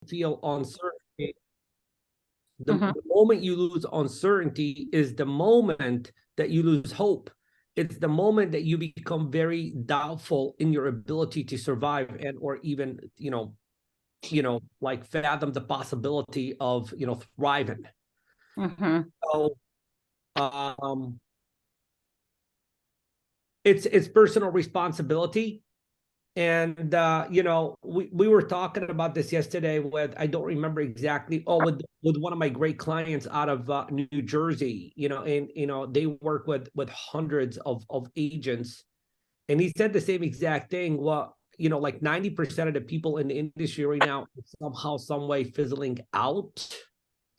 feel uncertainty, the moment you lose uncertainty is the moment that you lose hope. It's the moment that you become very doubtful in your ability to survive and or even, like fathom the possibility of, thriving. So it's personal responsibility. And we were talking about this yesterday with, I don't remember exactly, with one of my great clients out of New Jersey, and they work with hundreds of agents, and he said the same exact thing. Well, like 90% of the people in the industry right now are somehow, some way fizzling out,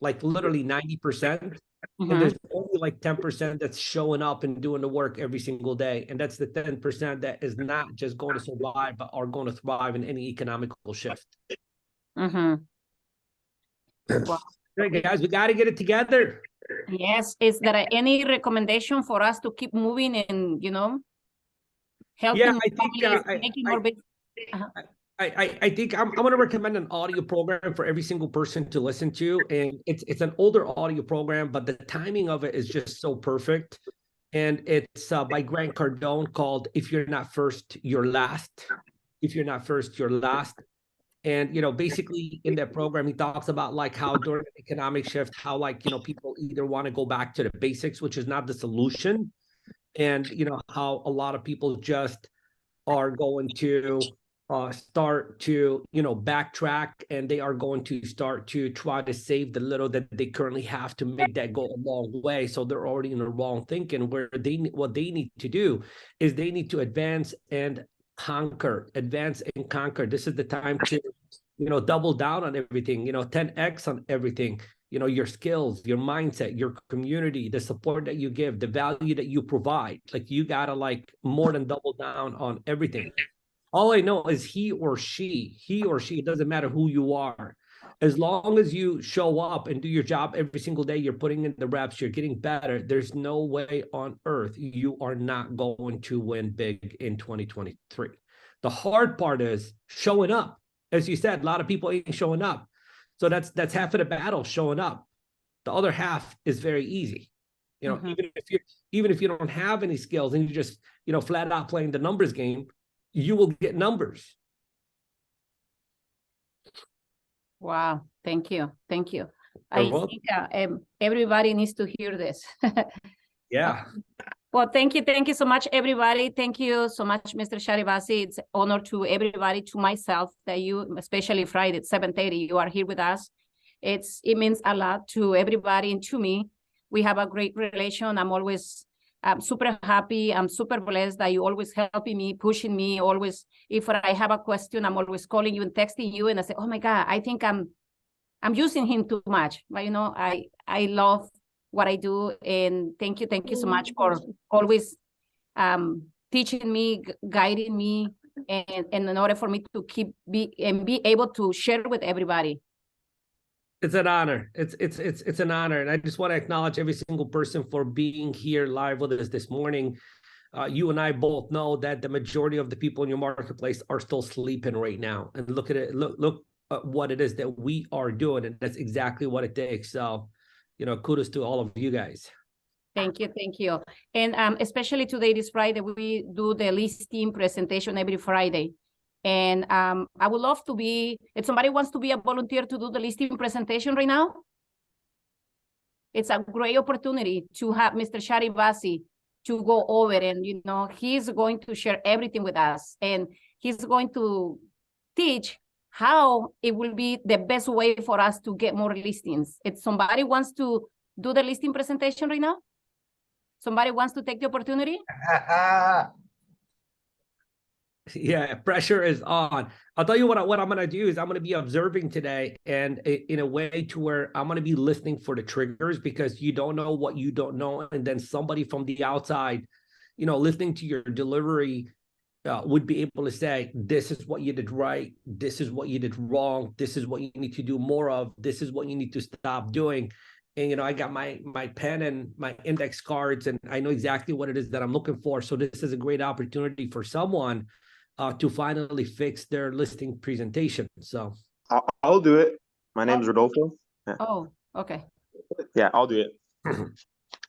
like literally 90%. And there's only like 10% that's showing up and doing the work every single day. And that's the 10% that is not just going to survive, but are going to thrive in any economical shift. Well, hey guys, we got to get it together. Yes. Is there any recommendation for us to keep moving and, helping families, making more business? I think I'm going to recommend an audio program for every single person to listen to. And it's an older audio program, but the timing of it is just so perfect. And it's by Grant Cardone, called "If You're Not First, You're Last." If you're not first, you're last. And, basically in that program, he talks about like how during the economic shift, how like, people either want to go back to the basics, which is not the solution. And, how a lot of people just are going to start to, backtrack, and they are going to start to try to save the little that they currently have to make that go a long way. So they're already in the wrong thinking, where what they need to do is they need to advance and conquer. This is the time to, double down on everything, 10x on everything, your skills, your mindset, your community, the support that you give, the value that you provide. Like, you gotta like more than double down on everything. All I know is he or she, it doesn't matter who you are. As long as you show up and do your job every single day, you're putting in the reps, you're getting better, there's no way on earth you are not going to win big in 2023. The hard part is showing up. As you said, a lot of people ain't showing up. So that's half of the battle, showing up. The other half is very easy. Even if you don't have any skills and you just, flat out playing the numbers game, you will get numbers. Wow. Thank you. I think everybody needs to hear this. Yeah. Well, thank you so much, everybody. Thank you so much, Mr. Chadi Bazzi. It's an honor to everybody, to myself, that you, especially Friday at 7:30, you are here with us. It means a lot to everybody and to me. We have a great relation. I'm super happy. I'm super blessed that you always helping me, pushing me. Always, if I have a question, I'm always calling you and texting you, and I say, "Oh my God, I think I'm using him too much." But I love what I do, and thank you so much for always teaching me, guiding me, and in order for me to be able to share with everybody. It's an honor. It's an honor. And I just want to acknowledge every single person for being here live with us this morning. You and I both know that the majority of the people in your marketplace are still sleeping right now. And look at it. Look at what it is that we are doing. And that's exactly what it takes. So, kudos to all of you guys. Thank you. And especially today, this Friday, we do the listing presentation every Friday. And I would love to be, if somebody wants to be a volunteer to do the listing presentation right now, it's a great opportunity to have Mr. Chadi Bazzi to go over, and he's going to share everything with us, and he's going to teach how it will be the best way for us to get more listings. If somebody wants to do the listing presentation right now, somebody wants to take the opportunity? Yeah, pressure is on. I'll tell you what I'm going to do is I'm going to be observing today, and in a way to where I'm going to be listening for the triggers, because you don't know what you don't know. And then somebody from the outside, listening to your delivery would be able to say, this is what you did right. This is what you did wrong. This is what you need to do more of. This is what you need to stop doing. And, I got my pen and my index cards, and I know exactly what it is that I'm looking for. So this is a great opportunity for someone to finally fix their listing presentation. So I'll do it. My name's Rodolfo. Yeah. Oh, okay. Yeah, I'll do it.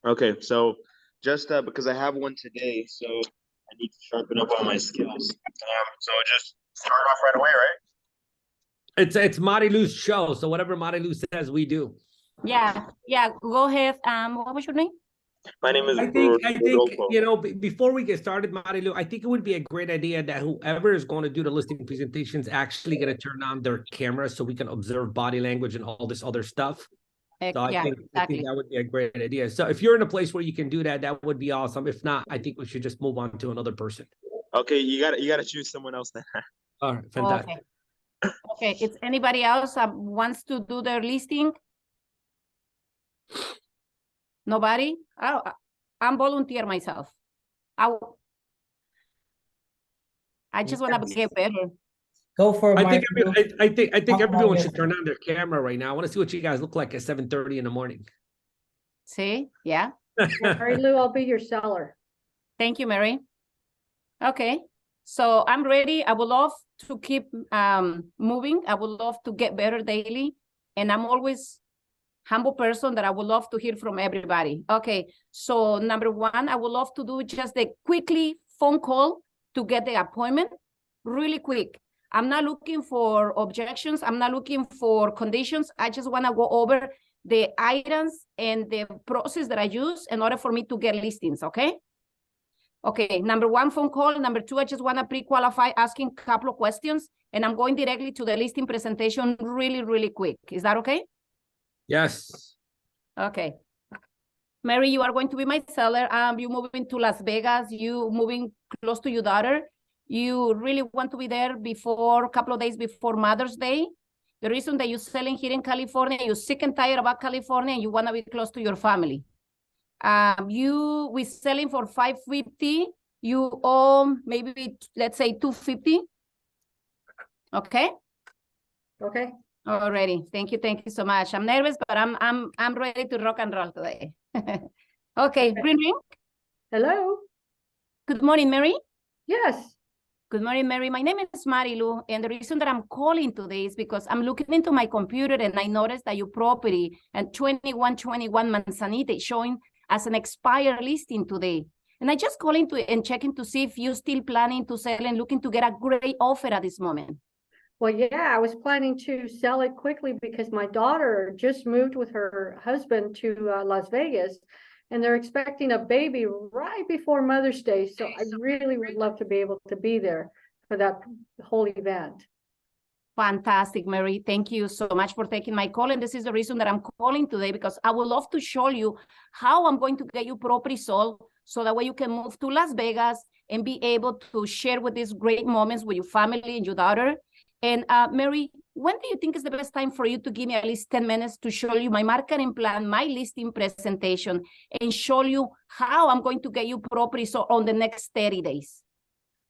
Okay, so just because I have one today, so I need to sharpen up on my skills. So just start off right away, right? It's Marilu's show, so whatever Marilu says, we do. Yeah, go ahead. What was your name? My name is I think Rodolfo. you know, before we get started, Marilu, I think it would be a great idea that whoever is going to do the listing presentations actually going to turn on their camera so we can observe body language and all this other stuff. So I think that would be a great idea. So if you're in a place where you can do that, that would be awesome. If not, I think we should just move on to another person. Okay, you gotta choose someone else then. All right, fantastic. Okay, it's anybody else wants to do their listing? Nobody? I'm volunteer myself. I just want to get better. Go for it, I think everyone should turn on their camera right now. I want to see what you guys look like at 7:30 in the morning. See? Yeah. Marilu, I'll be your seller. Thank you, Mary. Okay. So I'm ready. I would love to keep moving. I would love to get better daily. And I'm always humble person that I would love to hear from everybody. Okay. So number one, I would love to do just a quickly phone call to get the appointment really quick. I'm not looking for objections. I'm not looking for conditions. I just want to go over the items and the process that I use in order for me to get listings, okay? Okay, number one, phone call. Number two, I just want to pre-qualify asking a couple of questions, and I'm going directly to the listing presentation really, really quick. Is that okay? Yes. Okay. Mary, you are going to be my seller. You moving to Las Vegas. You moving close to your daughter. You really want to be there before a couple of days before Mother's Day. The reason that you're selling here in California, you're sick and tired about California, and you want to be close to your family. We're selling for $550. You owe maybe, let's say, $250. Okay. Okay. Alrighty. Thank you so much. I'm nervous, but I'm ready to rock and roll today. Okay. Ring ring. Hello. Good morning, Mary. Yes. Good morning, Mary. My name is Marilu, and the reason that I'm calling today is because I'm looking into my computer and I noticed that your property and 2121 Manzanita is showing as an expired listing today. And I just calling to and checking to see if you're still planning to sell and looking to get a great offer at this moment. Well, yeah, I was planning to sell it quickly because my daughter just moved with her husband to Las Vegas, and they're expecting a baby right before Mother's Day. So I really would love to be able to be there for that whole event. Fantastic, Mary. Thank you so much for taking my call. And this is the reason that I'm calling today, because I would love to show you how I'm going to get you property sold so that way you can move to Las Vegas and be able to share with these great moments with your family and your daughter. And Mary, when do you think is the best time for you to give me at least 10 minutes to show you my marketing plan, my listing presentation, and show you how I'm going to get you property sold on the next 30 days?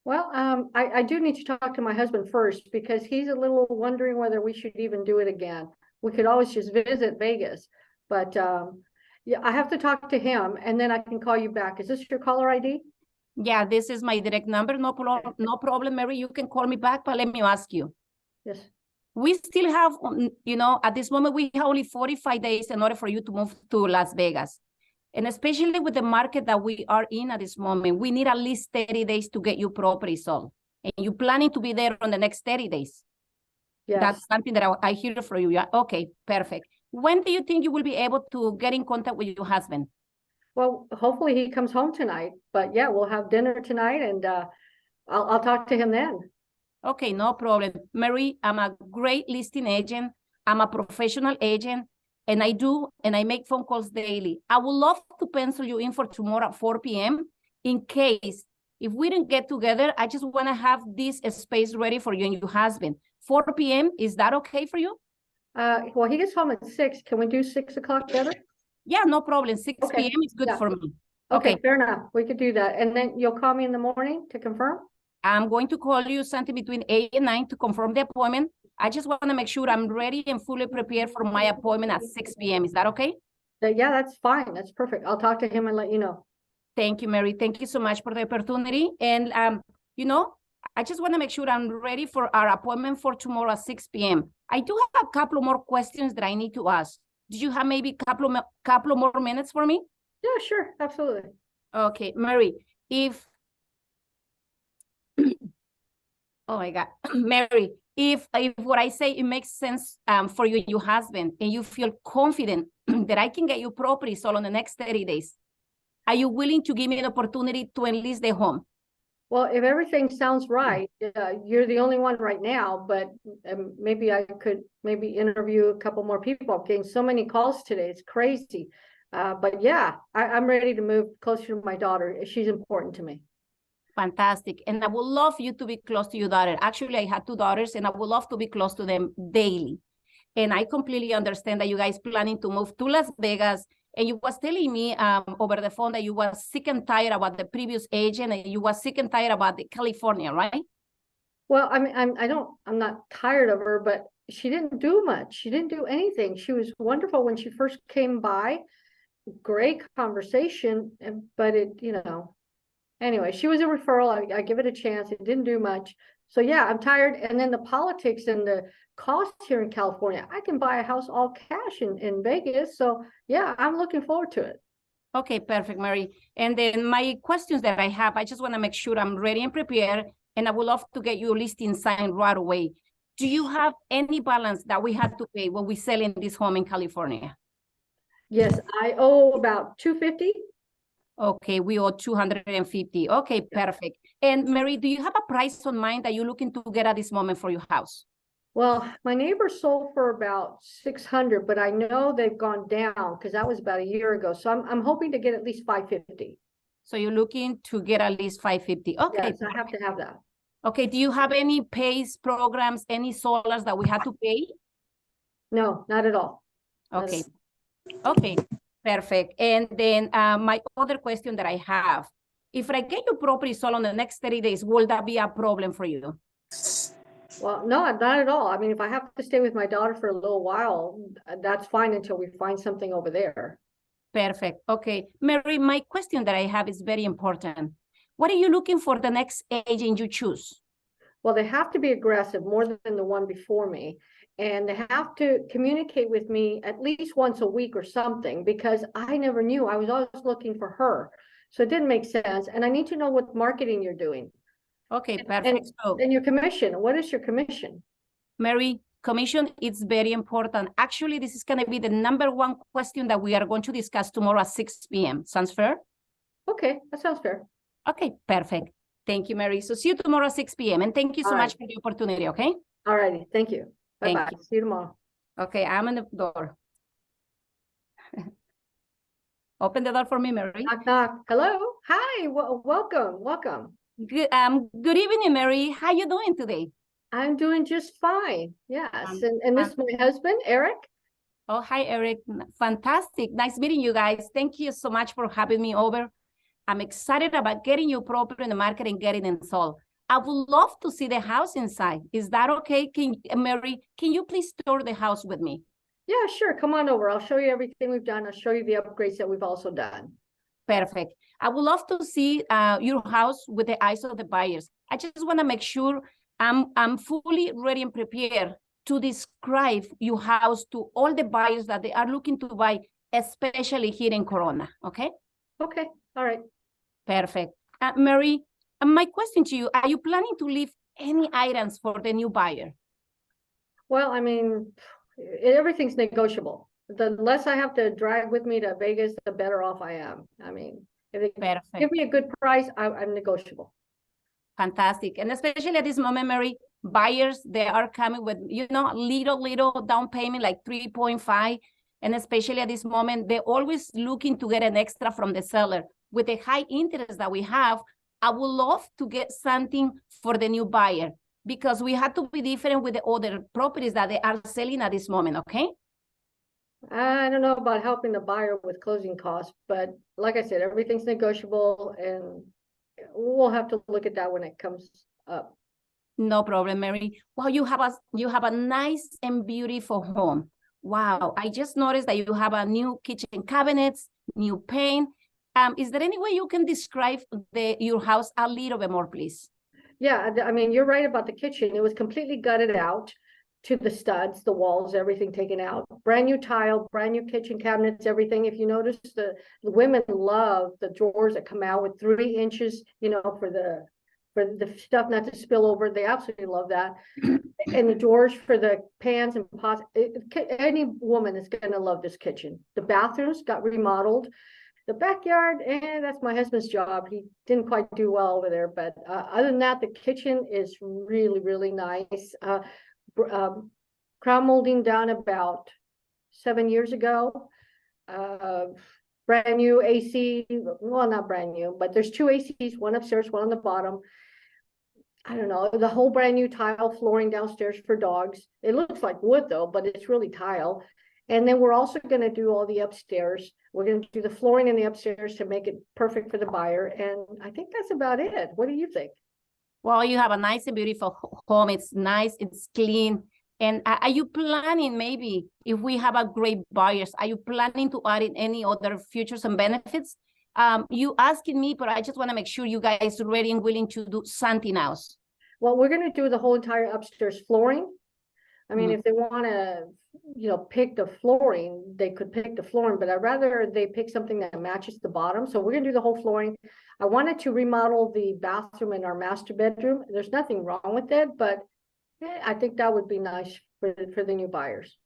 Well, I do need to talk to my husband first because he's a little wondering whether we should even do it again. We could always just visit Vegas, but yeah, I have to talk to him and then I can call you back. Is this your caller ID? Yeah, this is my direct number. No problem, Mary. You can call me back, but let me ask you. Yes. We still have, you know, at this moment, we have only 45 days in order for you to move to Las Vegas. And especially with the market that we are in at this moment, we need at least 30 days to get you property sold. And you're planning to be there on the next 30 days. Yes. That's something that I hear from you. Yeah. Okay, perfect. When do you think you will be able to get in contact with your husband? Well, hopefully he comes home tonight, but yeah, we'll have dinner tonight and I'll talk to him then. Okay, no problem. Mary, I'm a great listing agent. I'm a professional agent, and I make phone calls daily. I would love to pencil you in for tomorrow at 4 p.m. in case if we didn't get together, I just want to have this space ready for you and your husband. 4 p.m., is that okay for you? Well, he gets home at 6. Can we do 6 o'clock better? Yeah, no problem. 6 Okay. p.m. is good Yeah. for me. Okay, fair enough. We could do that. And then you'll call me in the morning to confirm? I'm going to call you something between 8 and 9 to confirm the appointment. I just want to make sure I'm ready and fully prepared for my appointment at 6 p.m. Is that okay? Yeah, that's fine. That's perfect. I'll talk to him and let you know. Thank you, Mary. Thank you so much for the opportunity. And, you know, I just want to make sure I'm ready for our appointment for tomorrow at 6 p.m. I do have a couple more questions that I need to ask. Do you have maybe a couple more minutes for me? Yeah, sure, absolutely. Okay, Mary, if oh my God, Mary, if what I say it makes sense for you and your husband, and you feel confident that I can get you property sold in the next 30 days, are you willing to give me an opportunity to enlist the home? Well, if everything sounds right, you're the only one right now, but maybe I could interview a couple more people. I'm getting so many calls today. It's crazy. But yeah, I'm ready to move closer to my daughter. She's important to me. Fantastic. And I would love you to be close to your daughter. Actually, I had 2 daughters, and I would love to be close to them daily. And I completely understand that you guys planning to move to Las Vegas. And you was telling me over the phone that you was sick and tired about the previous agent, and you was sick and tired about the California, right? Well, I mean, I'm not tired of her, but she didn't do much. She didn't do anything. She was wonderful when she first came by. Great conversation, but anyway, she was a referral. I give it a chance. It didn't do much. So yeah, I'm tired. And then the politics and the cost here in California, I can buy a house all cash in Vegas. So yeah, I'm looking forward to it. Okay, perfect, Mary. And then my questions that I have, I just want to make sure I'm ready and prepared, and I would love to get your listing signed right away. Do you have any balance that we have to pay when we sell in this home in California? Yes, I owe about $250. Okay, we owe $250. Okay, perfect. And Mary, do you have a price on mind that you're looking to get at this moment for your house? Well, my neighbor sold for about 600, but I know they've gone down because that was about a year ago. So I'm hoping to get at least 550. So you're looking to get at least 550. Okay. Yes, I have to have that. Okay, do you have any PACE programs, any solars that we have to pay? No, not at all. Okay. Okay, perfect. And then my other question that I have, if I get your property sold on the next 30 days, will that be a problem for you? Well, no, not at all. I mean, if I have to stay with my daughter for a little while, that's fine until we find something over there. Perfect. Okay, Mary, my question that I have is very important. What are you looking for the next agent you choose? Well, they have to be aggressive more than the one before me. And they have to communicate with me at least once a week or something, because I never knew. I was always looking for her. So it didn't make sense. And I need to know what marketing you're doing. Okay, perfect. And your commission, what is your commission? Mary, commission is very important. Actually, this is going to be the #1 question that we are going to discuss tomorrow at 6 p.m. Sounds fair? Okay, that sounds fair. Okay, perfect. Thank you, Mary. So see you tomorrow at 6 p.m. And thank you so much for the opportunity, okay? All righty, thank you. Bye-bye. See you tomorrow. Okay, I'm in the door. Open the door for me, Mary. Knock, knock. Hello. Hi, welcome. Good evening, Mary. How you doing today? I'm doing just fine. Yes, and this is my husband, Eric. Oh, hi, Eric. Fantastic. Nice meeting you guys. Thank you so much for having me over. I'm excited about getting your property in the market and getting it sold. I would love to see the house inside. Is that okay? Mary, can you please tour the house with me? Yeah, sure. Come on over. I'll show you everything we've done. I'll show you the upgrades that we've also done. Perfect. I would love to see your house with the eyes of the buyers. I just want to make sure I'm fully ready and prepared to describe your house to all the buyers that they are looking to buy, especially here in Corona. Okay? Okay. All right. Perfect. Mary, my question to you, are you planning to leave any items for the new buyer? Well, I mean, everything's negotiable. The less I have to drag with me to Vegas, the better off I am. I mean, if they give me a good price, I'm negotiable. Fantastic. And especially at this moment, Mary, buyers, they are coming with, little down payment, like 3.5. And especially at this moment, they're always looking to get an extra from the seller. With the high interest that we have, I would love to get something for the new buyer, because we have to be different with the other properties that they are selling at this moment, okay? I don't know about helping the buyer with closing costs, but like I said, everything's negotiable, and we'll have to look at that when it comes up. No problem, Mary. Wow, you have a nice and beautiful home. Wow, I just noticed that you have a new kitchen cabinets, new paint. Is there any way you can describe your house a little bit more, please? Yeah, I mean, you're right about the kitchen. It was completely gutted out to the studs, the walls, everything taken out. Brand new tile, brand new kitchen cabinets, everything. If you notice, the women love the drawers that come out with 3 inches, you know, for the stuff not to spill over. They absolutely love that. And the drawers for the pans and pots. Any woman is going to love this kitchen. The bathrooms got remodeled. The backyard, that's my husband's job. He didn't quite do well over there, but other than that, the kitchen is really, really nice. Crown molding done about 7 years ago. Brand new AC, well, not brand new, but there's 2 ACs, one upstairs, one on the bottom. I don't know, the whole brand new tile flooring downstairs for dogs. It looks like wood though, but it's really tile. And then we're also going to do all the upstairs. We're going to do the flooring in the upstairs to make it perfect for the buyer. And I think that's about it. What do you think? Well, you have a nice and beautiful home. It's nice, it's clean. And are you planning, maybe if we have a great buyers, are you planning to add in any other features and benefits? You asking me, but I just want to make sure you guys are ready and willing to do something else. Well, we're going to do the whole entire upstairs flooring. I mean, if they want to, you know, pick the flooring, they could pick the flooring, but I'd rather they pick something that matches the bottom. So we're going to do the whole flooring. I wanted to remodel the bathroom in our master bedroom. There's nothing wrong with it, but I think that would be nice for the new buyers.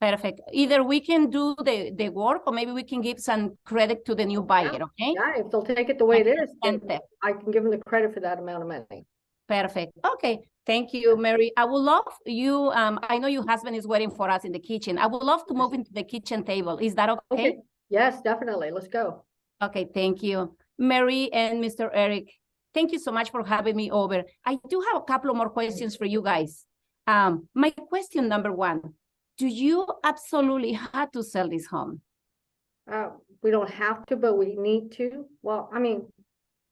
Perfect. Either we can do the work, or maybe we can give some credit to the new buyer, okay? Yeah, if they'll take it the way it is, then I can give them the credit for that amount of money. Perfect. Okay. Thank you, Mary. I would love you, I know your husband is waiting for us in the kitchen. I would love to move into the kitchen table. Is that okay? Yes, definitely. Let's go. Okay, thank you. Mary and Mr. Eric, thank you so much for having me over. I do have a couple of more questions for you guys. My question number 1, do you absolutely have to sell this home? We don't have to, but we need to. Well, I mean,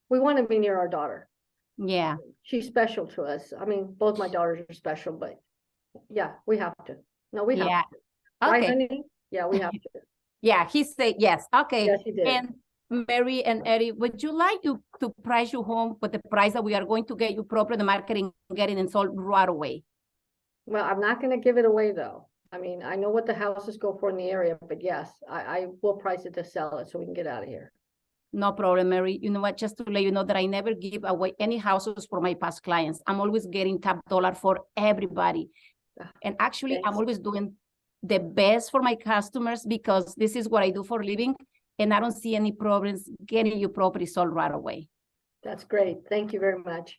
we want to be near our daughter. Yeah. She's special to us. I mean, both my daughters are special, but yeah, we have to. No, we have to. Okay. Right, honey? Yeah, we have to. Yeah, he said yes. Okay. Yes, he did. And Mary and Eddie, would you like to price your home with the price that we are going to get you properly in the marketing, getting it sold right away? Well, I'm not going to give it away though. I mean, I know what the houses go for in the area, but yes, I will price it to sell it so we can get out of here. No problem, Mary. You know what, just to let you know that I never give away any houses for my past clients. I'm always getting top dollar for everybody. And actually, I'm always doing the best for my customers because this is what I do for a living. And I don't see any problems getting your property sold right away. That's great. Thank you very much.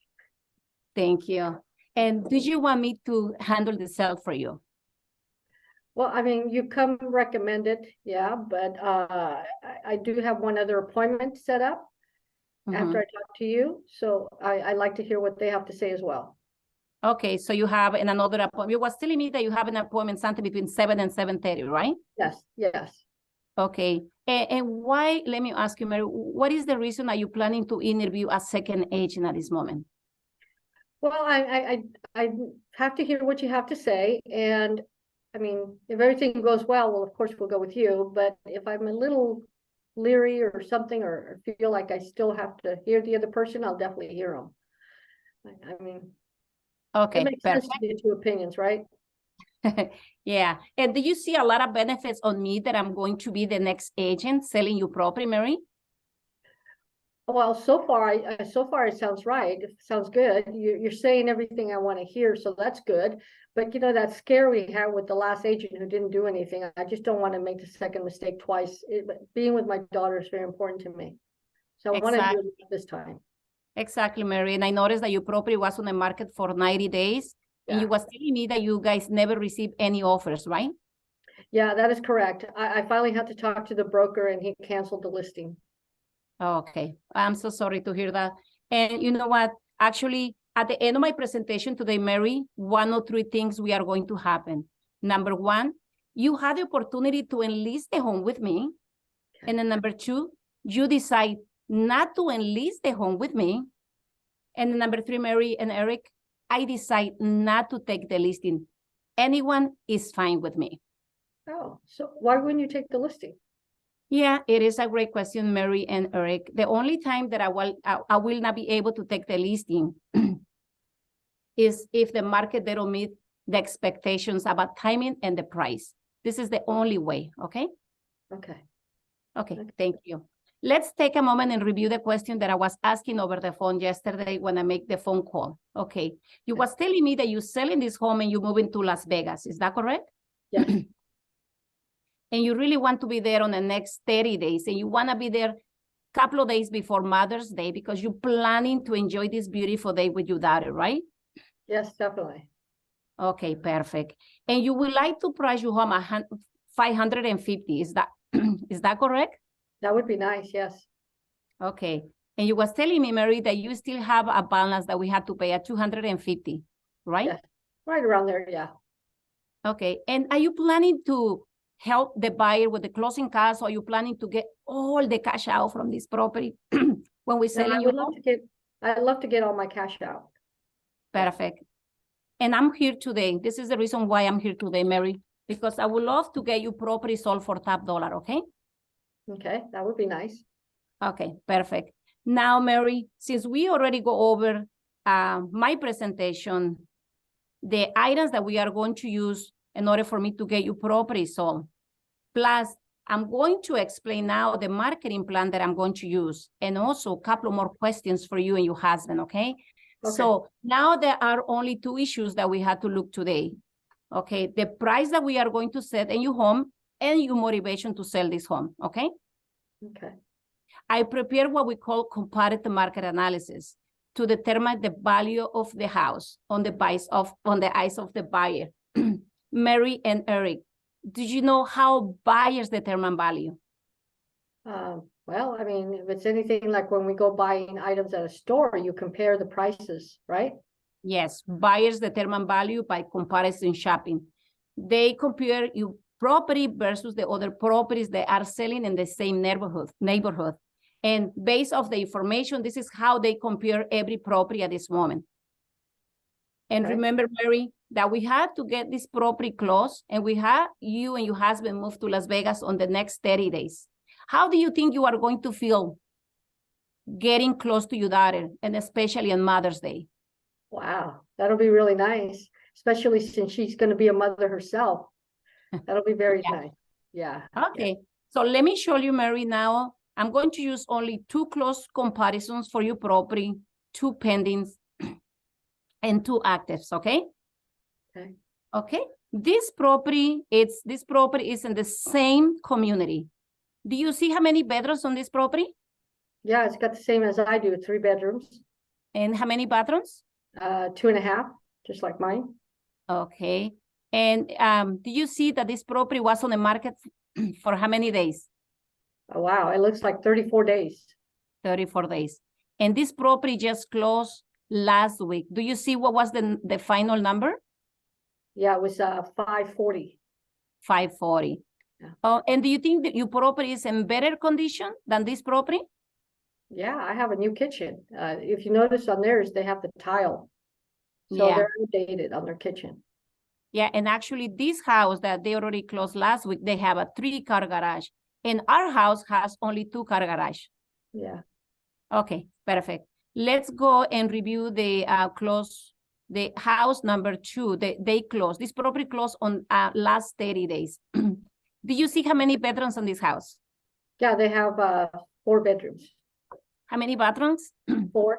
Thank you. And did you want me to handle the sale for you? Well, I mean, you come recommended, yeah, but I do have one other appointment set up after I talk to you. So I like to hear what they have to say as well. Okay, so you have another appointment. You was telling me that you have an appointment something between 7 and 7:30, right? Yes, yes. Okay, and why, let me ask you, Mary, what is the reason are you planning to interview a second agent at this moment? Well, I have to hear what you have to say. And I mean, if everything goes well, of course, we'll go with you. But if I'm a little leery or something, or feel like I still have to hear the other person, I'll definitely hear them. I mean, okay, it makes sense to get 2 opinions, right? Yeah. And do you see a lot of benefits on me that I'm going to be the next agent selling you property, Mary? Well, so far it sounds right. It sounds good. You're saying everything I want to hear, so that's good. But you know, that scare we had with the last agent who didn't do anything, I just don't want to make the second mistake twice. Being with my daughter is very important to me. So I want to do it this time. Exactly, Mary. And I noticed that your property was on the market for 90 days. Yeah. And you was telling me that you guys never received any offers, right? Yeah, that is correct. I finally had to talk to the broker and he canceled the listing. Okay, I'm so sorry to hear that. And you know what? Actually, at the end of my presentation today, Mary, 1 or 3 things we are going to happen. Number 1, you had the opportunity to enlist the home with me. Okay. And then number 2, you decide not to enlist the home with me. And then number 3, Mary and Eric, I decide not to take the listing. Anyone is fine with me. Oh, so why wouldn't you take the listing? Yeah, it is a great question, Mary and Eric. The only time that I will not be able to take the listing is if the market, they don't meet the expectations about timing and the price. This is the only way, okay? Okay. Okay, thank you. Let's take a moment and review the question that I was asking over the phone yesterday when I make the phone call. Okay, you was telling me that you're selling this home and you're moving to Las Vegas. Is that correct? Yes. And you really want to be there on the next 30 days, and you want to be there a couple of days before Mother's Day because you're planning to enjoy this beautiful day with your daughter, right? Yes, definitely. Okay, perfect. And you would like to price your home at 550. Is that correct? That would be nice, yes. Okay. And you was telling me, Mary, that you still have a balance that we have to pay at 250, right? Yes. Right around there, yeah. Okay. And are you planning to help the buyer with the closing costs, or are you planning to get all the cash out from this property when we sell No, your home? I'd love to get all my cash out. Perfect. And I'm here today. This is the reason why I'm here today, Mary, because I would love to get your property sold for top dollar, okay? Okay, that would be nice. Okay, perfect. Now, Mary, since we already go over my presentation, the items that we are going to use in order for me to get your property sold, plus I'm going to explain now the marketing plan that I'm going to use, and also a couple more questions for you and your husband, okay? So now there are only two issues that we had to look today. Okay, the price that we are going to set in your home and your motivation to sell this home, okay? Okay. I prepare what we call comparative market analysis to determine the value of the house on the eyes of the buyer. Mary and Eric, did you know how buyers determine value? Well, I mean, if it's anything like when we go buying items at a store, you compare the prices, right? Yes, buyers determine value by comparison shopping. They compare your property versus the other properties that are selling in the same neighborhood. And based off the information, this is how they compare every property at this moment. And remember, Mary, that we had to get this property closed, and we had you and your husband move to Las Vegas on the next 30 days. How do you think you are going to feel getting close to your daughter, and especially on Mother's Day? Wow, that'll be really nice, especially since she's going to be a mother herself. That'll be very nice. Yeah. Okay. So let me show you, Mary, now. I'm going to use only two close comparisons for your property, two pendings, and two actives, okay? Okay. Okay. This property is in the same community. Do you see how many bedrooms on this property? Yeah, it's got the same as I do, 3 bedrooms. And how many bathrooms? 2.5, just like mine. Okay. And do you see that this property was on the market for how many days? Oh, wow, it looks like 34 days. 34 days. And this property just closed last week. Do you see what was the final number? Yeah, it was 540. 540. Yeah. Oh, and do you think that your property is in better condition than this property? Yeah, I have a new kitchen. If you notice on theirs, they have the tile. So Yeah. they're outdated on their kitchen. Yeah, and actually this house that they already closed last week, they have a 3-car garage. And our house has only 2-car garage. Yeah. Okay, perfect. Let's go and review the the house number 2. They closed. This property closed on last 30 days. Do you see how many bedrooms on this house? Yeah, they have 4 bedrooms. How many bathrooms? 4.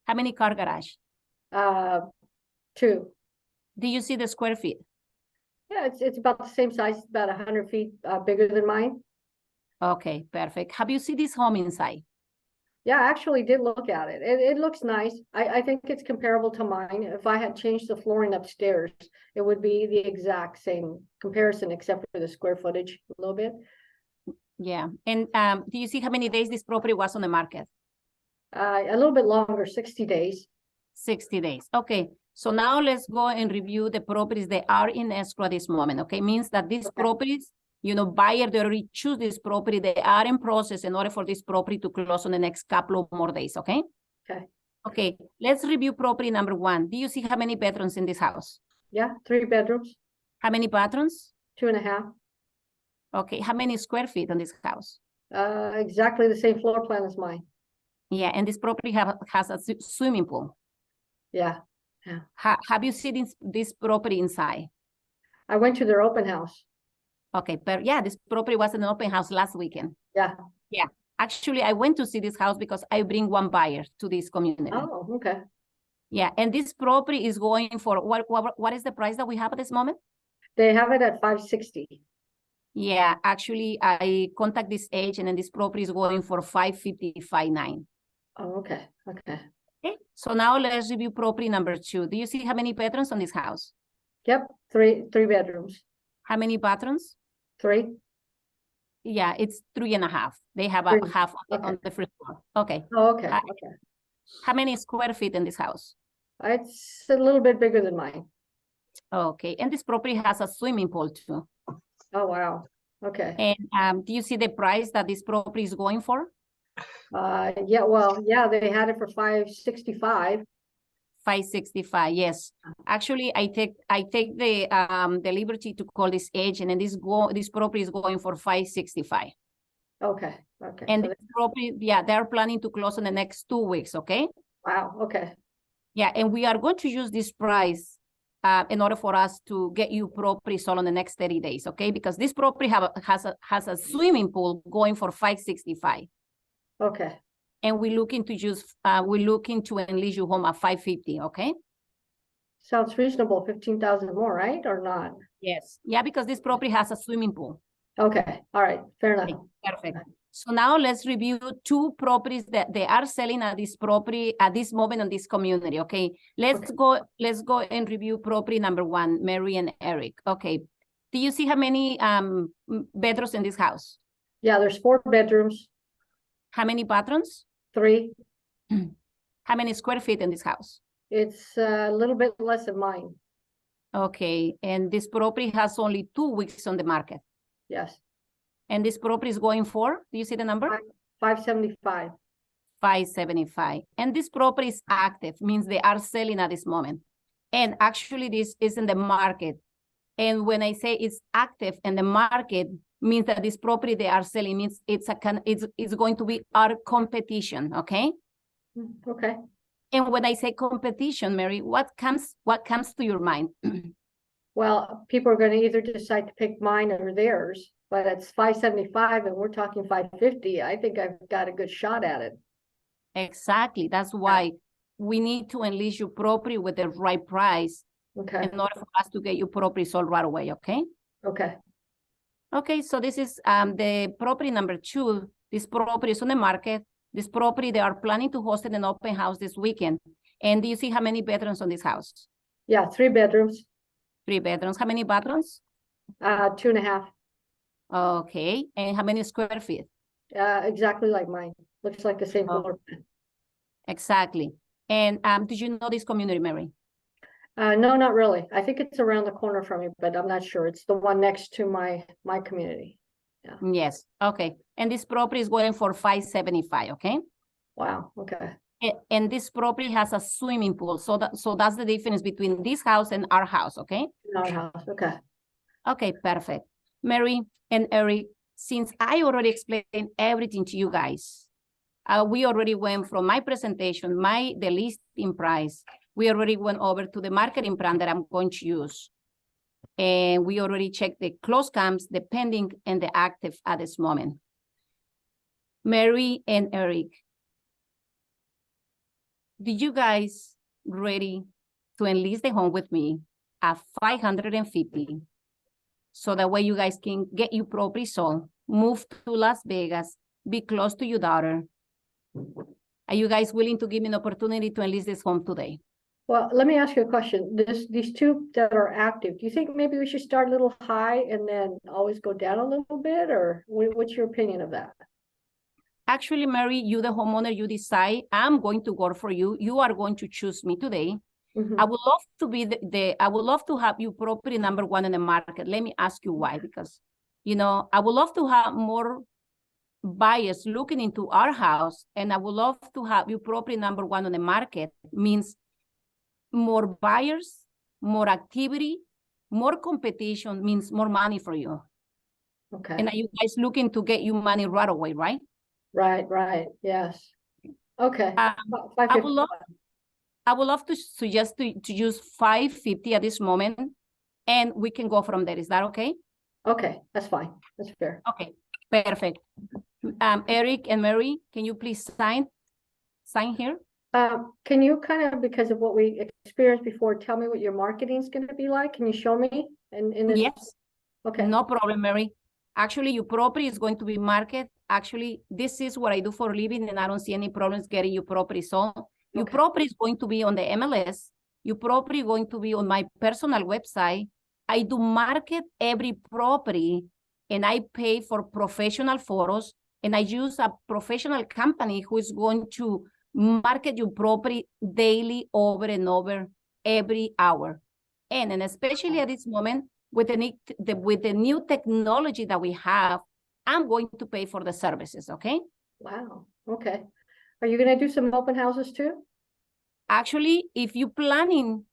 How many car garage? 2. Do you see the square feet? Yeah, it's about the same size, about 100 feet bigger than mine. Okay, perfect. Have you seen this home inside? Yeah, I actually did look at it. It looks nice. I think it's comparable to mine. If I had changed the flooring upstairs, it would be the exact same comparison, except for the square footage a little bit. Yeah. And do you see how many days this property was on the market? A little bit longer, 60 days. 60 days. Okay. So now let's go and review the properties that are in escrow at this moment. Okay. Means that these properties, you know, buyer, they already choose this property. They are in process in order for this property to close on the next couple of more days. Okay. Okay. Okay. Let's review property number 1. Do you see how many bedrooms in this house? Yeah, 3 bedrooms. How many bathrooms? 2.5. Okay. How many square feet on this house? Exactly the same floor plan as mine. Yeah. And this property has a swimming pool. Yeah. Yeah. Have you seen this property inside? I went to their open house. Okay, but yeah, this property was in an open house last weekend. Yeah. Yeah, actually, I went to see this house because I bring one buyer to this community. Oh, okay. Yeah, and this property is going for, what is the price that we have at this moment? They have it at 560. Yeah, actually, I contact this agent and this property is going for 550, 5.9. Oh, okay. Okay. Okay, so now let's review property number 2. Do you see how many bedrooms on this house? Yep. Three bedrooms. How many bathrooms? 3. Yeah, it's 3.5. They have a 3. half Okay. on the first floor. Okay. Oh, okay. Uh, Okay. How many square feet in this house? It's a little bit bigger than mine. Okay, and this property has a swimming pool too. Oh, wow. Okay. And do you see the price that this property is going for? Yeah, well, yeah, they had it for 565. 565, yes. Actually, I take the liberty to call this agent, and this property is going for 565. Okay. Okay. And So this property, yeah, they're planning to close in the next 2 weeks, okay? wow. Okay. Yeah, and we are going to use this price in order for us to get you property sold in the next 30 days, okay? Because this property has a swimming pool going for 565. Okay. And we're looking to enlist you home at 550, okay? Sounds reasonable. 15,000 more, right? Or not? Yes. Yeah, because this property has a swimming pool. Okay. All right. Fair Okay, enough. perfect. So now let's review 2 properties that they are selling at this property at this moment in this community, okay? Let's go and review property number 1, Mary and Eric. Okay. Do you see how many bedrooms in this house? Yeah, there's 4 bedrooms, How many bathrooms? 3. How many square feet in this house? It's a little bit less than mine. Okay, and this property has only 2 weeks on the market. Yes. And this property is going for, do you see the number? 575. 575. And this property is active, means they are selling at this moment. And actually this is in the market. And when I say it's active in the market, means that this property they are selling means it's going to be our competition, okay? Okay. And when I say competition, Mary, what comes to your mind? Well, people are going to either decide to pick mine or theirs, but it's 575 and we're talking 550. I think I've got a good shot at it. Exactly. That's why we need to enlist your property with the right price Okay. in order for us to get your property sold right away, okay? Okay. Okay, so this is the property number 2. This property is on the market. This property, they are planning to host an open house this weekend. And do you see how many bedrooms on this house? Yeah, 3 bedrooms, 3 bedrooms. How many bathrooms? 2.5. Okay, and how many square feet? Exactly like mine. Looks like the same Oh. floor plan. Exactly. And did you know this community, Mary? No, not really. I think it's around the corner from me, but I'm not sure. It's the one next to my community. Yes, okay. And this property is going for 575, okay? Wow. Okay. And this property has a swimming pool. So that's the difference between this house and our house, okay? In our house. Okay. Okay, perfect. Mary and Eric, since I already explained everything to you guys, we already went from my presentation, the listing price, we already went over to the marketing plan that I'm going to use. And we already checked the closed comps, the pending, and the active at this moment. Mary and Eric, did you guys ready to enlist the home with me at 550? So that way you guys can get your property sold, move to Las Vegas, be close to your daughter. Are you guys willing to give me an opportunity to enlist this home today? Well, let me ask you a question. These 2 that are active, do you think maybe we should start a little high and then always go down a little bit? Or what's your opinion of that? Actually, Mary, you the homeowner, you decide. I'm going to work for you. You are going to choose me today. Mhm. I would love to be I would love to have you property number 1 in the market. Let me ask you why, because, I would love to have more buyers looking into our house, and I would love to have you property number 1 on the market. Means more buyers, more activity, more competition means more money for you. Okay. And are you guys looking to get you money right away, right? Right. Yes. Okay. I would love I would love to suggest to use 550 at this moment, and we can go from there. Is that okay? Okay, that's fine. That's fair. Okay, perfect. Eric and Mary, can you please sign here? Can you kind of, because of what we experienced before, tell me what your marketing is going to be like? Can you show me? In this? Yes. Okay. No problem, Mary. Actually, your property is going to be marketed. Actually, this is what I do for a living, and I don't see any problems getting your property. So your property is going to be on the MLS. Your property is going to be on my personal website. I do market every property, and I pay for professional photos, and I use a professional company who is going to market your property daily, over and over, every hour. And especially at this moment, with the new technology that we have, I'm going to pay for the services, okay? Wow. Okay. Are you going to do some open houses too? Actually, if you're planning,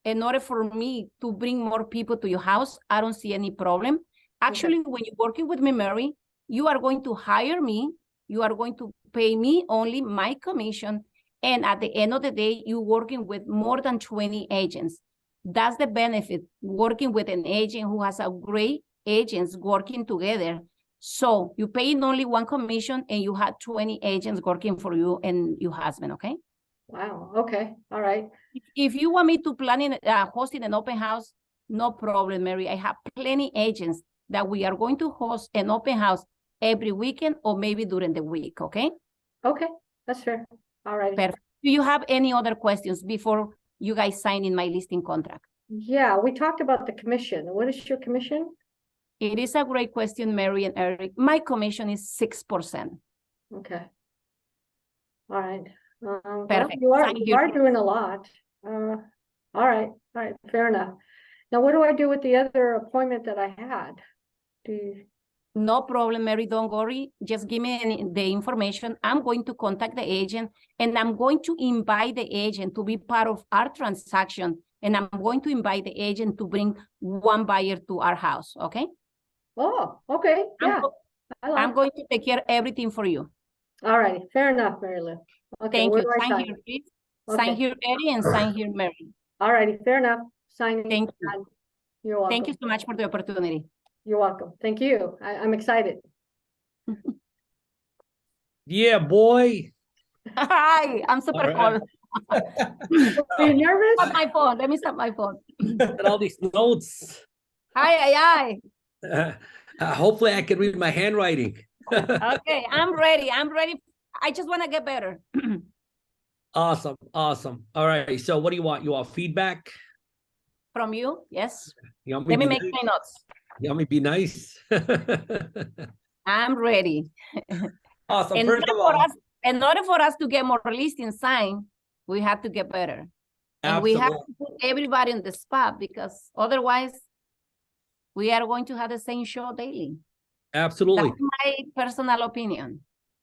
in order for me to bring more people to your house, I don't see any problem. Actually, when you're working with me, Mary, you are going to hire me. You are going to pay me only my commission. And at the end of the day, you're working with more than 20 agents. That's the benefit, working with an agent who has a great agents working together. So you pay only one commission, and you have 20 agents working for you and your husband, okay? Wow. Okay. All right. If you want me to plan hosting an open house, no problem, Mary. I have plenty agents that we are going to host an open house every weekend or maybe during the week, okay? Okay. That's fair. All right. Perfect. Do you have any other questions before you guys sign in my listing contract? Yeah, we talked about the commission. What is your commission? It is a great question, Mary and Eric. My commission is 6%. Okay. All right. Well, Perfect. you Sign here. are doing a lot. All right. Fair enough. Now, what do I do with the other appointment that I had? No problem, Mary. Don't worry. Just give me the information. I'm going to contact the agent, and I'm going to invite the agent to be part of our transaction. And I'm going to invite the agent to bring one buyer to our house, okay? Oh, okay. Yeah. I'm going to take care of everything for you. All right. Fair enough, Marilu. Okay, Thank where you. do I Sign sign? here, please. Okay. Sign here, Eddie, and sign here, Mary. All righty. Fair enough. Signing. Thank you. You're welcome. Thank you so much for the opportunity. You're welcome. Thank you. I'm excited. Yeah, boy. Hi, I'm super All right. cold. Are you nervous? Stop my phone. Let me stop my phone. Got all these notes. Hi. Hopefully I can read my handwriting. Okay, I'm ready. I just want to get better. Awesome. All right. So what do you want? You want feedback? From you? Yes. You want Let me to make be my notes. You want me to be nice? I'm ready. Awesome. In First of all, in order for us to get more listings signed, we have to get better. And absolutely. we have to put everybody on the spot, because otherwise we are going to have the same show daily. Absolutely. That's my personal opinion.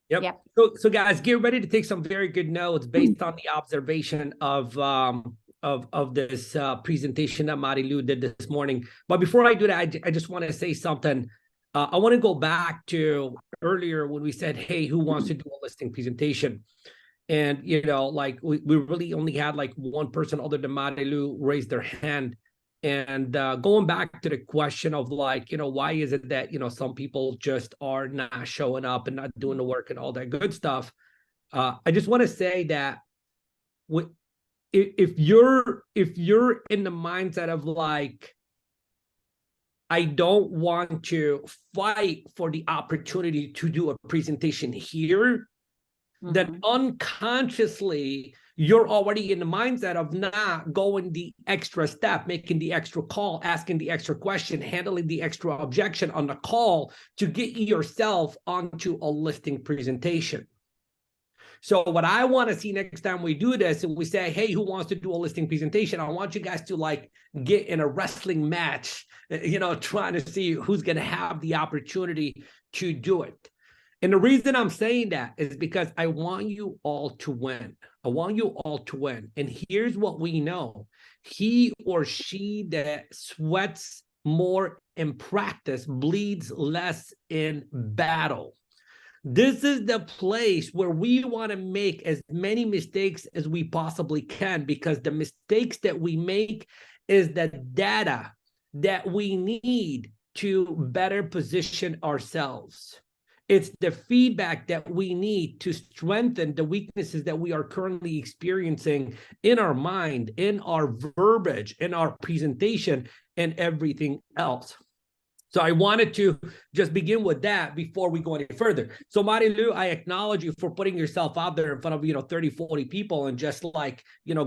Yep. So guys, get ready to take some very good notes based on the observation of this presentation that Marilu did this morning. But before I do that, I just want to say something. I want to go back to earlier when we said, hey, who wants to do a listing presentation? And, you know, like we really only had like one person other than Marilu raise their hand. And going back to the question of like, you know, why is it that, you know, some people just are not showing up and not doing the work and all that good stuff? I just want to say that if you're in the mindset of like, I don't want to fight for the opportunity to do a presentation here, then unconsciously you're already in the mindset of not going the extra step, making the extra call, asking the extra question, handling the extra objection on the call to get yourself onto a listing presentation. So what I want to see next time we do this, and we say, hey, who wants to do a listing presentation? I want you guys to like get in a wrestling match, you know, trying to see who's going to have the opportunity to do it. And the reason I'm saying that is because I want you all to win. I want you all to win. And here's what we know. He or she that sweats more in practice bleeds less in battle. This is the place where we want to make as many mistakes as we possibly can, because the mistakes that we make is the data that we need to better position ourselves. It's the feedback that we need to strengthen the weaknesses that we are currently experiencing in our mind, in our verbiage, in our presentation, and everything else. So I wanted to just begin with that before we go any further. So Marilu, I acknowledge you for putting yourself out there in front of, 30, 40 people and just like,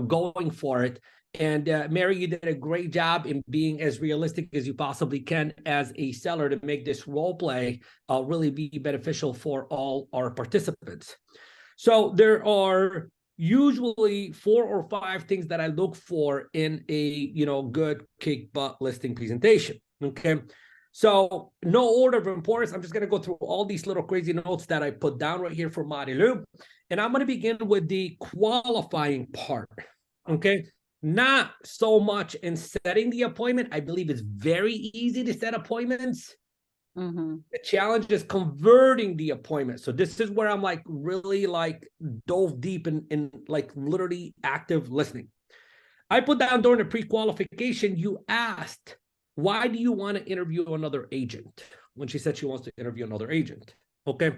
going for it. And Mary, you did a great job in being as realistic as you possibly can as a seller to make this role play really be beneficial for all our participants. So there are usually 4 or 5 things that I look for in a, good kick butt listing presentation. Okay. So no order of importance. I'm just going to go through all these little crazy notes that I put down right here for Marilu. And I'm going to begin with the qualifying part. Okay. Not so much in setting the appointment. I believe it's very easy to set appointments. Mm-hmm. The challenge is converting the appointment. So this is where I'm like really like dove deep in like literally active listening. I put down during the pre-qualification, you asked, why do you want to interview another agent? When she said she wants to interview another agent. Okay.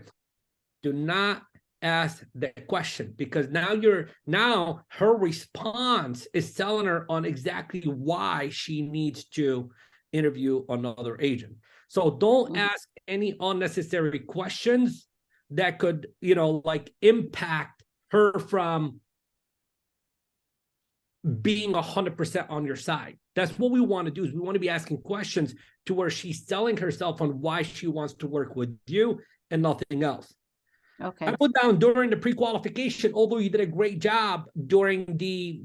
Do not ask that question, because now her response is telling her on exactly why she needs to interview another agent. So don't ask any unnecessary questions that could, like impact her from being 100% on your side. That's what we want to do, is we want to be asking questions to where she's selling herself on why she wants to work with you and nothing else. Okay. I put down during the pre-qualification, although you did a great job during the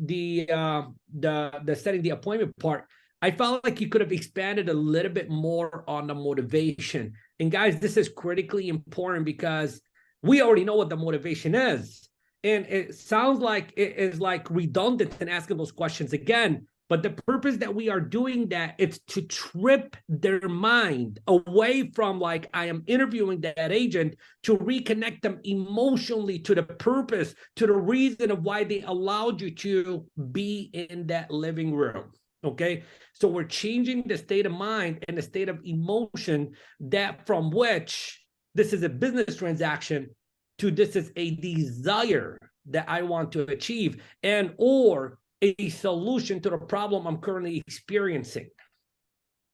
setting the appointment part, I felt like you could have expanded a little bit more on the motivation. And guys, this is critically important because we already know what the motivation is. And it sounds like it is like redundant in asking those questions again. But the purpose that we are doing that, it's to trip their mind away from like, I am interviewing that agent, to reconnect them emotionally to the purpose, to the reason of why they allowed you to be in that living room. Okay. So we're changing the state of mind and the state of emotion that from which this is a business transaction to this is a desire that I want to achieve and or a solution to the problem I'm currently experiencing.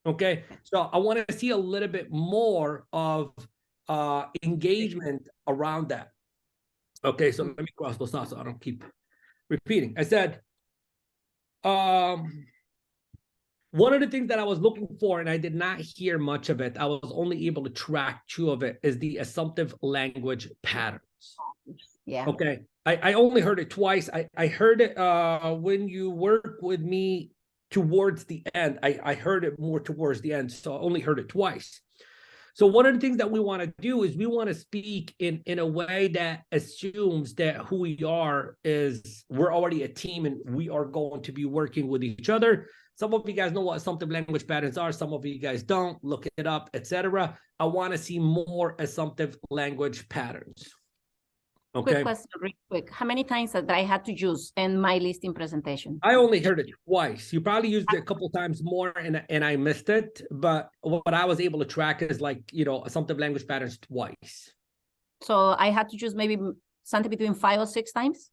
Okay, so I want to see a little bit more of engagement around that. Okay, so let me cross those out so I don't keep repeating. I said, one of the things that I was looking for, and I did not hear much of it, I was only able to track 2 of it, is the assumptive language patterns. Yeah. Okay. I only heard it twice. I heard it when you work with me towards the end. I heard it more towards the end, so I only heard it twice. So one of the things that we want to do is we want to speak in a way that assumes that who we are is we're already a team and we are going to be working with each other. Some of you guys know what assumptive language patterns are. Some of you guys don't. Look it up, etc. I want to see more assumptive language patterns. Okay. Quick question, real quick. How many times that I had to use in my listing presentation? I only heard it twice. You probably used it a couple times more and I missed it. But what I was able to track is like, assumptive language patterns twice. So I had to choose maybe something between 5 or 6 times?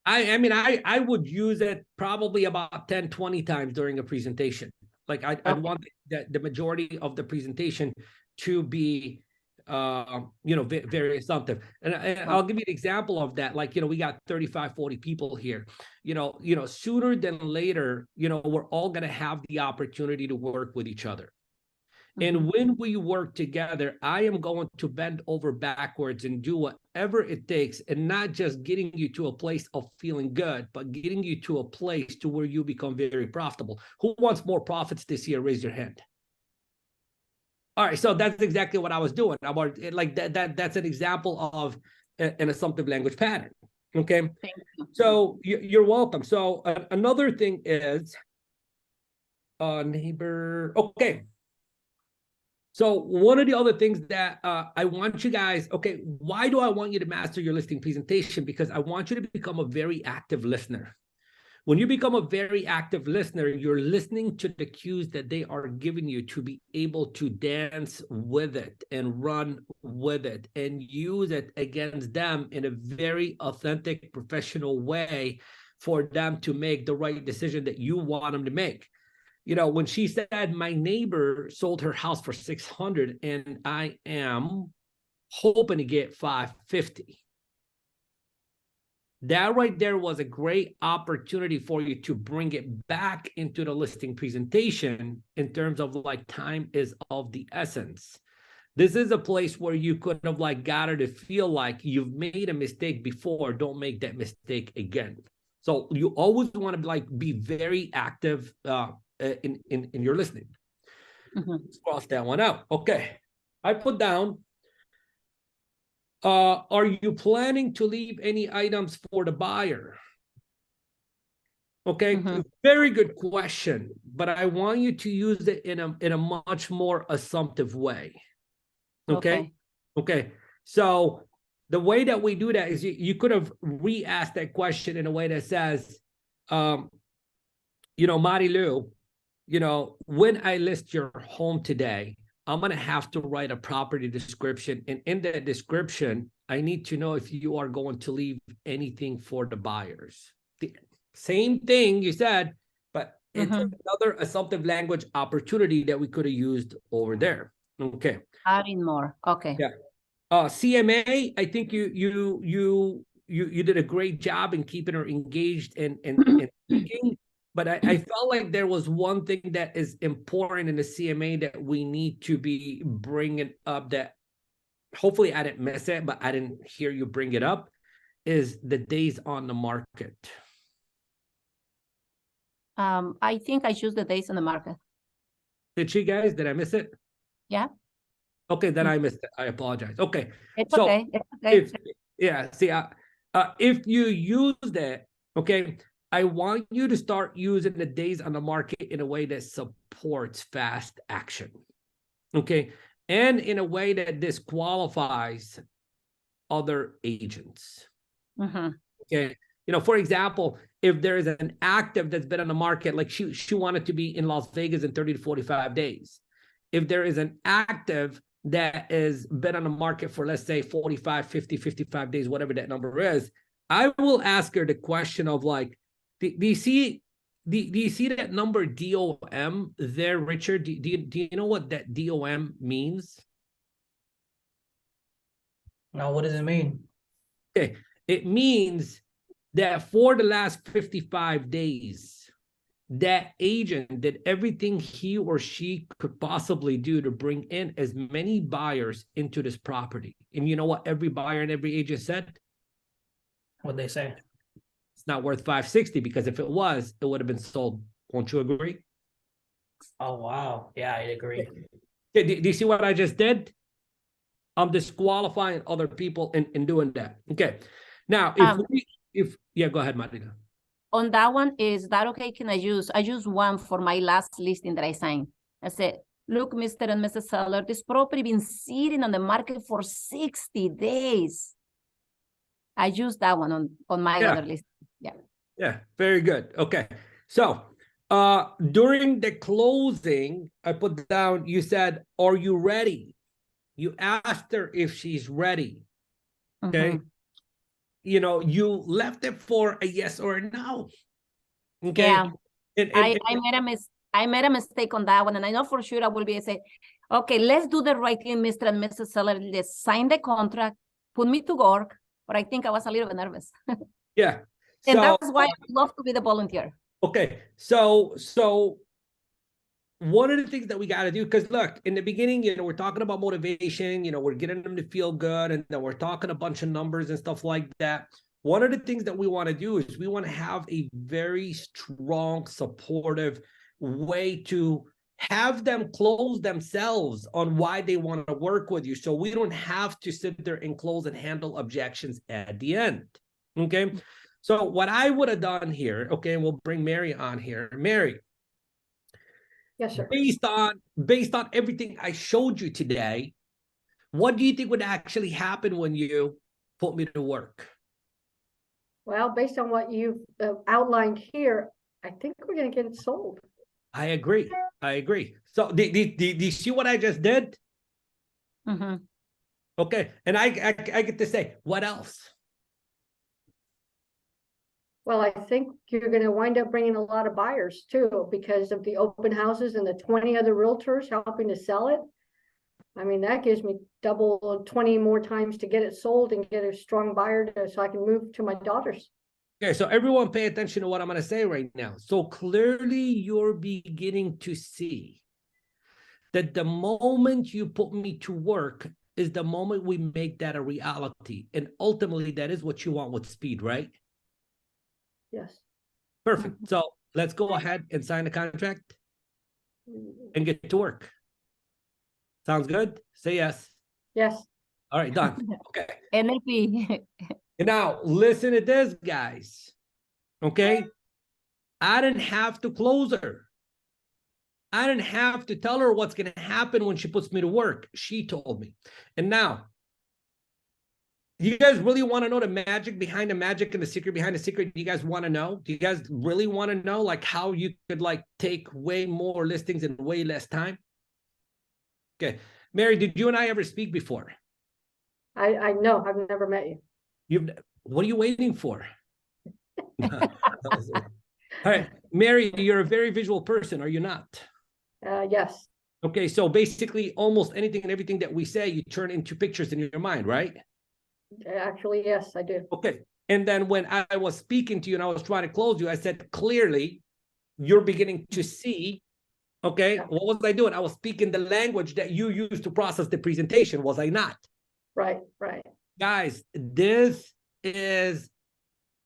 I would use it probably about 10, 20 times during a presentation. Like I'd want the majority of the presentation to be very assumptive. And I'll give you an example of that. Like, we got 35, 40 people here, sooner than later, we're all going to have the opportunity to work with each other. And when we work together, I am going to bend over backwards and do whatever it takes, and not just getting you to a place of feeling good, but getting you to a place to where you become very profitable. Who wants more profits this year? Raise your hand. All right, so that's exactly what I was doing. I was like that's an example of an assumptive language pattern. Okay. Thank you. So you're welcome. So another thing is neighbor. Okay. So one of the other things that I want you guys, okay, why do I want you to master your listing presentation? Because I want you to become a very active listener. When you become a very active listener, you're listening to the cues that they are giving you to be able to dance with it and run with it and use it against them in a very authentic, professional way for them to make the right decision that you want them to make. You know, when she said, my neighbor sold her house for 600 and I am hoping to get 550. That right there was a great opportunity for you to bring it back into the listing presentation in terms of like time is of the essence. This is a place where you could have like got her to feel like you've made a mistake before, don't make that mistake again. So you always want to like be very active in your listening. Let's cross that one out. Okay, I put down, are you planning to leave any items for the buyer? Okay, very good question, but I want you to use it in a much more assumptive way. Okay. So the way that we do that is you could have re-asked that question in a way that says, you know, Marilu, you know, when I list your home today, I'm going to have to write a property description. And in that description, I need to know if you are going to leave anything for the buyers. The same thing you said, but it's another assumptive language opportunity that we could have used over there. Okay. Adding more. Okay. Yeah. CMA, I think you did a great job in keeping her engaged and speaking. But I felt like there was one thing that is important in the CMA that we need to be bringing up, that hopefully I didn't miss it, but I didn't hear you bring it up, is the days on the market. I think I choose the days on the market. Did she, guys? Did I miss it? Yeah. Okay, then I missed it. I apologize. Okay. It's okay. It's okay. If you used it, okay, I want you to start using the days on the market in a way that supports fast action, okay? And in a way that disqualifies other agents, okay? You know, for example, if there is an active that's been on the market, like she wanted to be in Las Vegas in 30 to 45 days. If there is an active that has been on the market for, let's say, 45, 50, 55 days, whatever that number is, I will ask her the question of like, do you see that number DOM there, Richard? Do you know what that DOM means? No, what does it mean? Okay, it means that for the last 55 days, that agent did everything he or she could possibly do to bring in as many buyers into this property. And you know what every buyer and every agent said? What'd they say? It's not worth 560, because if it was, it would have been sold. Won't you agree? Oh, wow. Yeah, I agree. Okay, do you see what I just did? I'm disqualifying other people in doing that. Okay. Now, yeah, go ahead, Marina. On that one, is that okay? Can I use one for my last listing that I signed? I said, look, Mr. and Mrs. Seller, this property been sitting on the market for 60 days. I used that one on my other list. Yeah, very good. Okay. So during the closing, I put down, you said, are you ready? You asked her if she's ready. Okay. You know, you left it for a yes or a no. Okay. Yeah. I made a mistake on that one, and I know for sure I will be say, okay, let's do the right thing, Mr. and Mrs. Seller. Let's sign the contract, put me to work. But I think I was a little bit nervous. Yeah. And that's why I love to be the volunteer. Okay. So one of the things that we got to do, because look, in the beginning, you know, we're talking about motivation, you know, we're getting them to feel good, and then we're talking a bunch of numbers and stuff like that. One of the things that we want to do is we want to have a very strong, supportive way to have them close themselves on why they want to work with you. So we don't have to sit there and close and handle objections at the end. Okay. So what I would have done here, okay, and we'll bring Mary on here. Mary, Yes, sir. Based on everything I showed you today, what do you think would actually happen when you put me to work? Well, based on what you've outlined here, I think we're going to get it sold. I agree. So do you see what I just did? Mm-hmm. Okay, and I get to say, what else? Well, I think you're going to wind up bringing a lot of buyers too, because of the open houses and the 20 other realtors helping to sell it. I mean, that gives me double 20 more times to get it sold and get a strong buyer so I can move to my daughter's. Okay, so everyone pay attention to what I'm going to say right now. So clearly you're beginning to see that the moment you put me to work is the moment we make that a reality. And ultimately, that is what you want with speed, right? Yes. Perfect. So let's go ahead and sign the contract and get to work. Sounds good? Say yes. Yes. All right, done. Okay. NLP. And now listen to this, guys. Okay. I didn't have to close her. I didn't have to tell her what's going to happen when she puts me to work. She told me. And now, you guys really want to know the magic behind the magic and the secret behind the secret? Do you guys want to know? Do you guys really want to know like how you could like take way more listings in way less time? Okay. Mary, did you and I ever speak before? I know. I've never met you. What are you waiting for? All right. Mary, you're a very visual person, are you not? Yes. Okay, so basically almost anything and everything that we say, you turn into pictures in your mind, right? Actually, yes, I do. Okay. And then when I was speaking to you and I was trying to close you, I said, clearly, you're beginning to see. Okay. Yeah. What was I doing? I was speaking the language that you used to process the presentation, was I not? Right, right. Guys, this is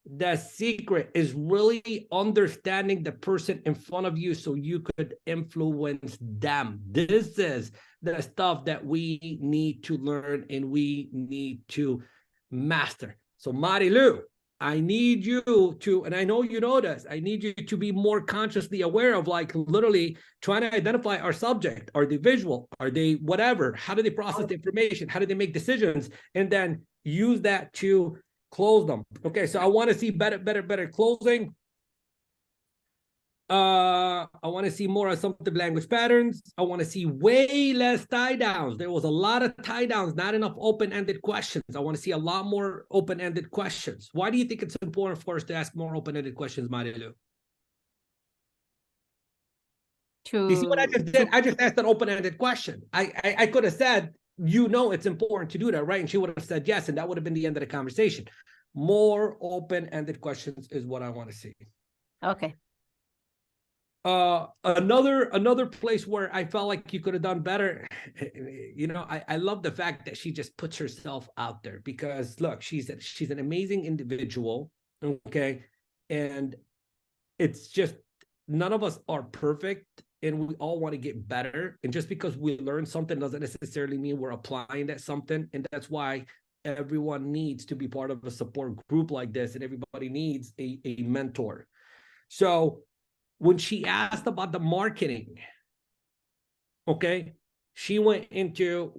the secret, is really understanding the person in front of you so you could influence them. This is the stuff that we need to learn and we need to master. So Marilu, I need you to, and I know you know this, I need you to be more consciously aware of like literally trying to identify our subject. Are they visual? Are they whatever? How do they process the information? How do they make decisions? And then use that to close them. Okay, so I want to see better closing. I want to see more assumptive language patterns. I want to see way less tie downs. There was a lot of tie downs, not enough open-ended questions. I want to see a lot more open-ended questions. Why do you think it's important for us to ask more open-ended questions, Marilu? You see what I just did? I just asked an open-ended question. I could have said, you know, it's important to do that, right? And she would have said yes, and that would have been the end of the conversation. More open-ended questions is what I want to see. Okay. Another place where I felt like you could have done better, you know, I love the fact that she just puts herself out there, because look, she's an amazing individual, okay? And it's just, none of us are perfect and we all want to get better. And just because we learn something doesn't necessarily mean we're applying that something. And that's why everyone needs to be part of a support group like this, and everybody needs a mentor. So when she asked about the marketing, okay, she went into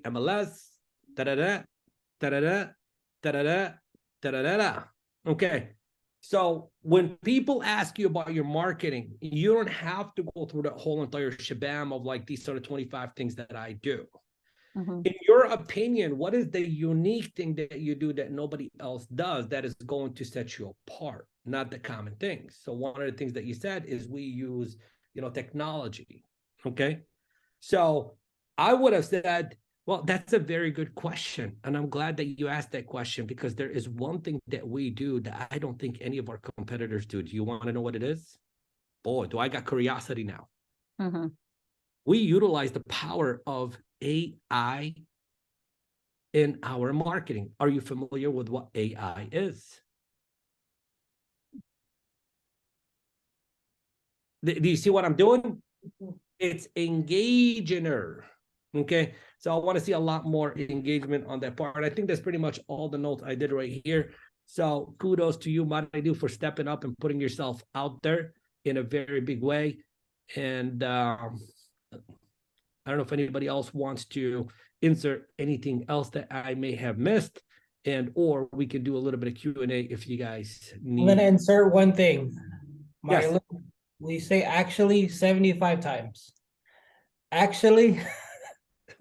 MLS, da-da-da, da-da-da, da-da-da, da-da-da. Okay, so when people ask you about your marketing, you don't have to go through the whole entire shabam of like these sort of 25 things that I do. Mm-hmm. In your opinion, what is the unique thing that you do that nobody else does that is going to set you apart, not the common things? So one of the things that you said is we use, you know, technology. Okay. So I would have said, well, that's a very good question. And I'm glad that you asked that question, because there is one thing that we do that I don't think any of our competitors do. Do you want to know what it is? Boy, do I got curiosity now. Mm-hmm. We utilize the power of AI in our marketing. Are you familiar with what AI is? Do you see what I'm doing? It's engaging her. Okay, so I want to see a lot more engagement on that part. I think that's pretty much all the notes I did right here. So kudos to you, Marilu, for stepping up and putting yourself out there in a very big way. And I don't know if anybody else wants to insert anything else that I may have missed, and or we can do a little bit of Q&A if you guys I'm gonna need. insert one thing. Yes. Marilu, we say actually 75 times. Actually,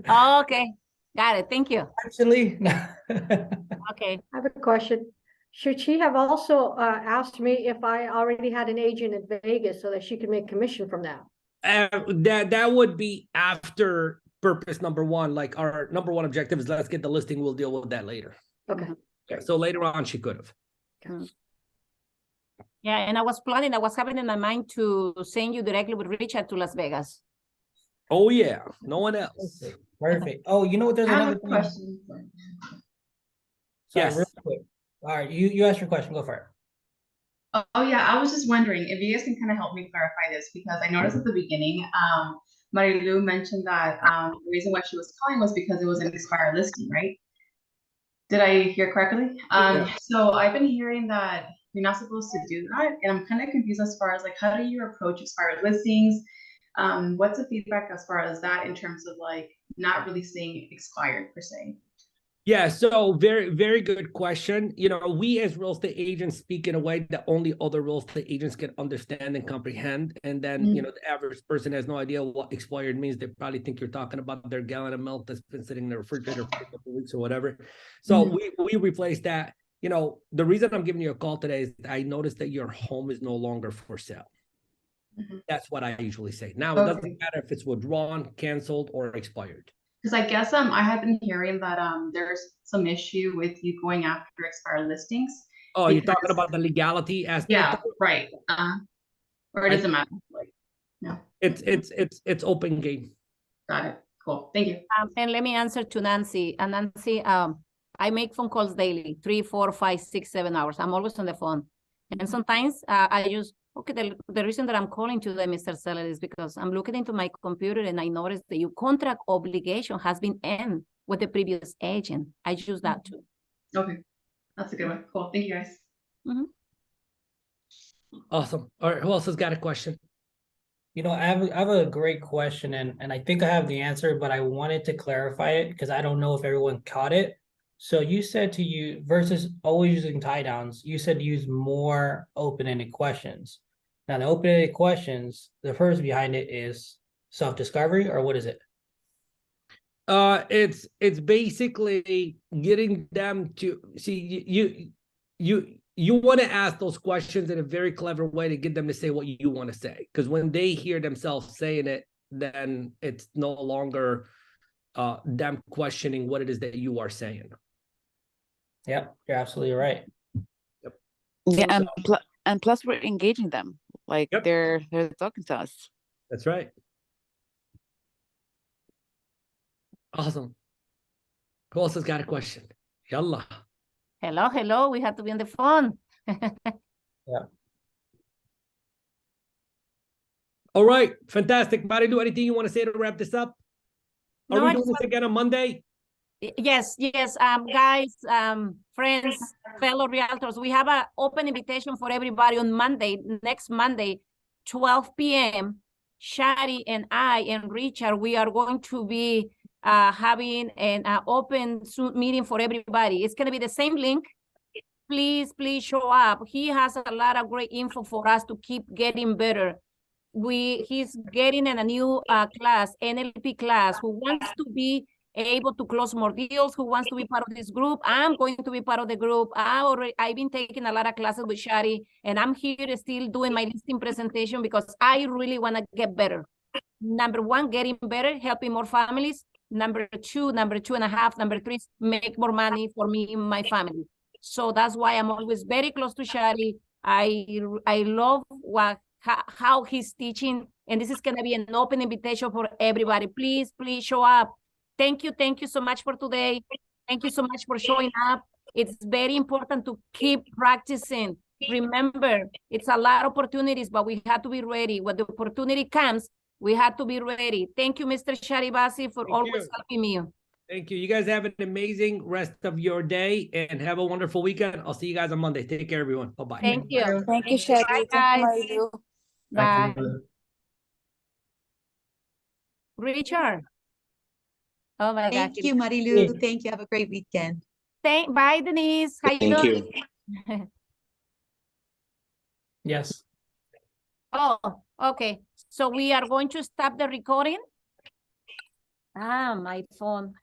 Oh, okay, got it. Thank you. actually. Okay. I have a question. Should she have also asked me if I already had an agent in Vegas so that she could make commission from that? That would be after purpose number one. Like our number one objective is let's get the listing. We'll deal with that later. Okay. Yeah, so later on she could have. Yeah, and I was having in my mind to send you directly with Richard to Las Vegas. Oh yeah, no one else. Perfect. Oh, you know what? There's I have another a thing. question. Sorry, Yes. real quick. All right, you asked your question. Go for it. Oh yeah, I was just wondering if you guys can kind of help me clarify this because I noticed at the beginning, Marilu mentioned that the reason why she was calling was because it was an expired listing, right? Did I hear correctly? Yeah. So I've been hearing that you're not supposed to do that, and I'm kind of confused as far as like how do you approach expired listings? What's the feedback as far as that in terms of like not really saying expired per se? Yeah, so very, very good question. You know, we as real estate agents speak in a way that only other real estate agents can understand and comprehend. And then, you know, the average person has no idea what expired means. They probably think you're talking about their gallon of milk that's been sitting in the refrigerator for a couple of weeks or whatever. So we replace that. You know, the reason I'm giving you a call today is I noticed that your home is no longer for sale. That's what I usually say. Now, it doesn't matter if it's withdrawn, canceled, or expired. Because I guess I have been hearing that there's some issue with you going after expired listings. Oh, you're talking about the legality aspect? Yeah, right. Or it doesn't matter. Like, no. It's open game. Got it. Cool. Thank you. And let me answer to Nancy. And Nancy, I make phone calls daily, 3, 4, 5, 6, 7 hours. I'm always on the phone. And sometimes I use, okay, the reason that I'm calling today, Mr. Seller, is because I'm looking into my computer and I noticed that your contract obligation has been ended with the previous agent. I use that too. Okay. That's a good one. Cool. Thank you guys. Awesome. All right, who else has got a question? You know, I have a great question, and I think I have the answer, but I wanted to clarify it because I don't know if everyone caught it. So you said to you versus always using tie downs, you said use more open-ended questions. Now the open-ended questions, the first behind it is self-discovery, or what is it? It's basically getting them to see you want to ask those questions in a very clever way to get them to say what you want to say. Because when they hear themselves saying it, then it's no longer them questioning what it is that you are saying. Yep, you're absolutely right. Yep. Yeah, and plus we're engaging them. Like they're talking to us. That's right. Awesome. Who else has got a question? Yalla. Hello. We have to be on the phone. Yeah. All right. Fantastic. Marilu, anything you want to say to wrap this up? Are we doing this again on Monday? Yes, guys, friends, fellow realtors, we have an open invitation for everybody on Monday, next Monday, 12 p.m. Chadi and I and Richard, we are going to be having an open Zoom meeting for everybody. It's going to be the same link. Please show up. He has a lot of great info for us to keep getting better. He's getting in a new class, NLP class, who wants to be able to close more deals, who wants to be part of this group. I'm going to be part of the group. I've been taking a lot of classes with Chadi, and I'm here still doing my listing presentation because I really want to get better. Number 1, getting better, helping more families. Number 2 and a half. Number 3, make more money for me and my family. So that's why I'm always very close to Chadi. I love how he's teaching, and this is going to be an open invitation for everybody. Please show up. Thank you so much for today. Thank you so much for showing up. It's very important to keep practicing. Remember, it's a lot of opportunities, but we have to be ready. When the opportunity comes, we have to be ready. Thank you, Mr. Chadi Bazzi, for always helping me. Thank you. You guys have an amazing rest of your day and have a wonderful weekend. I'll see you guys on Monday. Take care, everyone. Bye-bye. Thank you. Thank you, Chadi. Bye, guys. Thank you, Marilu. Bye. Richard. Oh my God. Thank you, Marilu. Thank you. Have a great weekend. Bye, Denise. How you Thank doing? you. Yes. Oh, okay. So we are going to stop the recording. Ah, my phone.